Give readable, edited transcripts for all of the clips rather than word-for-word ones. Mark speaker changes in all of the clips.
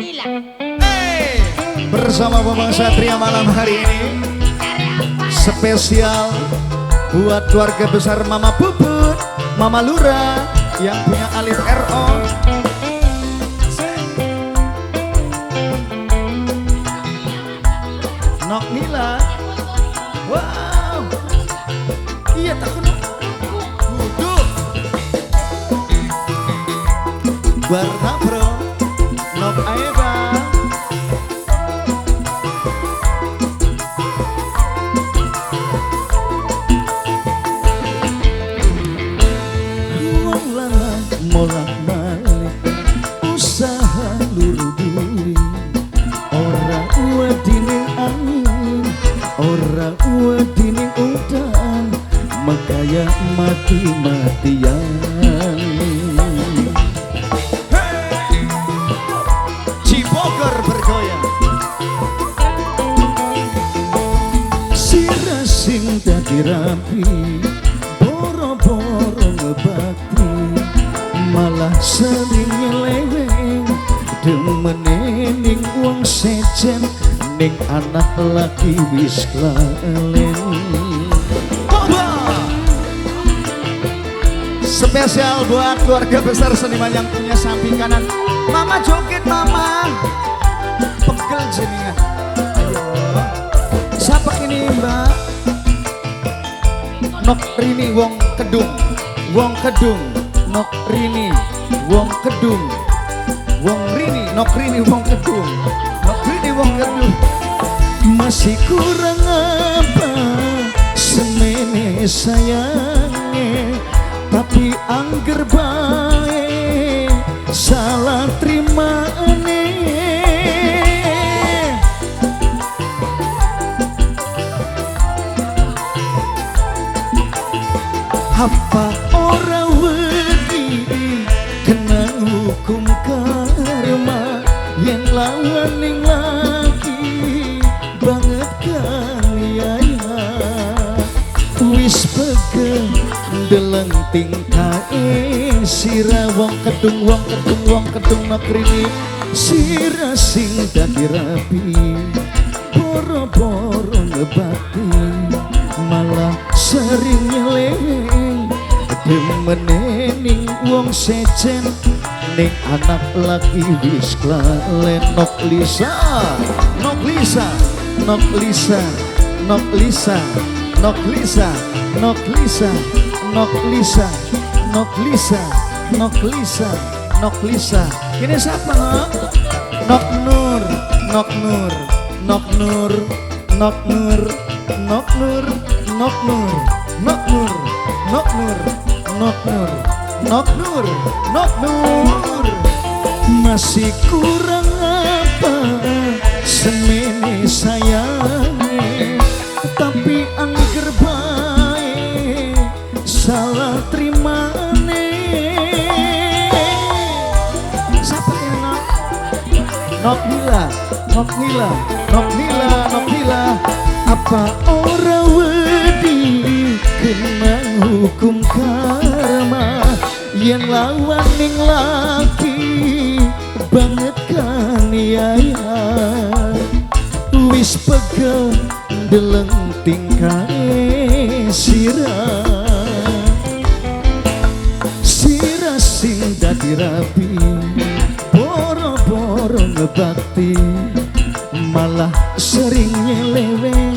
Speaker 1: Hey, bersama Bambang Satria malam hari ini spesial buat keluarga besar Mama Puput, Mama Lura yang punya alif RO. Nok Nila, wow, iya takut duduk. Warna Bro, Nok Aeva. Wong lala molak balik usaha luru duri, ora wedining angin, ora wedining udan, makaya mati-matian. Cipoker bergoyang, sira sing dadi rapi, boro-boro ngebakti, malah sering nyeleweng, demene ning wong sejen, ning anak laki wis klalen. Spesial buat keluarga besar seniman yang punya samping kanan. Mama joget mama, pegel jenengan. Ayo, siapa ini mbak? Nok Rini Wong Kedung, Wong Kedung, Nok Rini Wong Kedung, Wong Rini, Nok Rini Wong Kedung, Nok Rini Wong Kedung. Masih kurang apa semene sayangnya, tapi angger bae salah terima apa ora wedi kena hukum karma, yang lawan ning laki banget kan ya, wis pegel deleng tingkae sira wong kedung, wong kedung, wong kedung Nok Rini, sira sing dadi rapi, boro-boro ngebati, malah sering nyeleng, demene ning wong sejen, ning anak laki wis klalen. Nok Lisa, Nok Lisa, Nok Lisa, Nok Lisa, Nok Lisa, Nok Lisa, Nok Lisa, Nok Lisa, Nok Lisa, Nok Lisa. Ini siapa Nok? Nok Nur, Nok Nur, Nok Nur, Nok Nur, Nok Nur, Nok Nur, Nok Nur, Nok Nur, Nok Nur, Nok Nur, Nok Nur. Masih kurang apa semene sayangnya, tapi angger bae salah terima siapa ya Nok? Nok Nila, Nok Nila, Nok Nila, Nok Nila. Apa ora wedi kena hukum karma, yang lawan ning laki banget kan ya, wis pegel deleng tingkae sira, sira sing dadi rapi, boro-boro ngebakti, malah sering nyeleweng,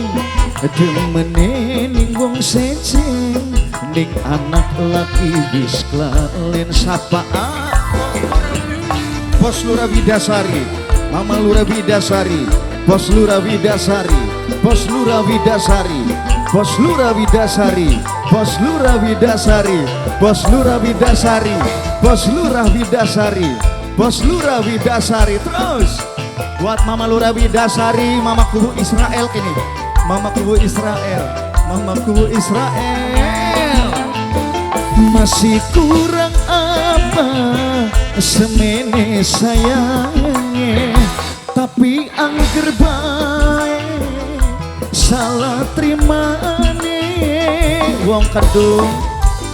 Speaker 1: demene ning wong sejen, ning anak laki wis klalen. Sapaan Bos Lura Widasari, Mama Lura Widasari, Bos Lura Widasari, Bos Lura Widasari, Bos Lura Widasari, Bos Lura Widasari, Bos Lura Widasari, Bos Lura Widasari, Bos Lura Widasari. Terus buat Mama Lura Widasari, Mama Kubu Israel ini, Mama Kubu Israel, Mama Kubu Israel. Masih kurang apa semene sayangnya, tapi angger bae salah terima wong kedung,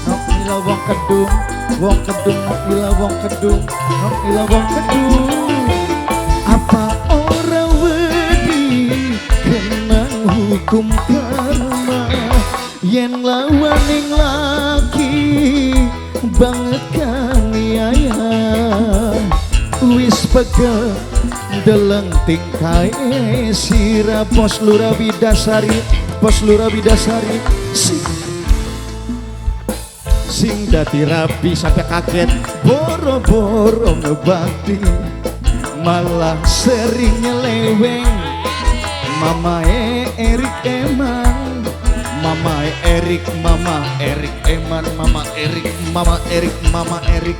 Speaker 1: Nok Nila wong kedung, wong kedung, Nok Nila wong kedung, Nok Nila wong kedung. hukum karma yen lawaning laki banget kaniaya wis pegel deleng tingkai sira pos lura bidasari sing dadi rapi sampai kaget boro-boro ngebakti malah sering nyeleweng mama Erik Eman mama Erik Eman mama Erik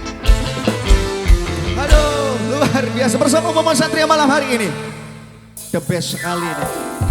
Speaker 1: aduh luar biasa bersama Momon Satria malam hari ini the best sekali nih.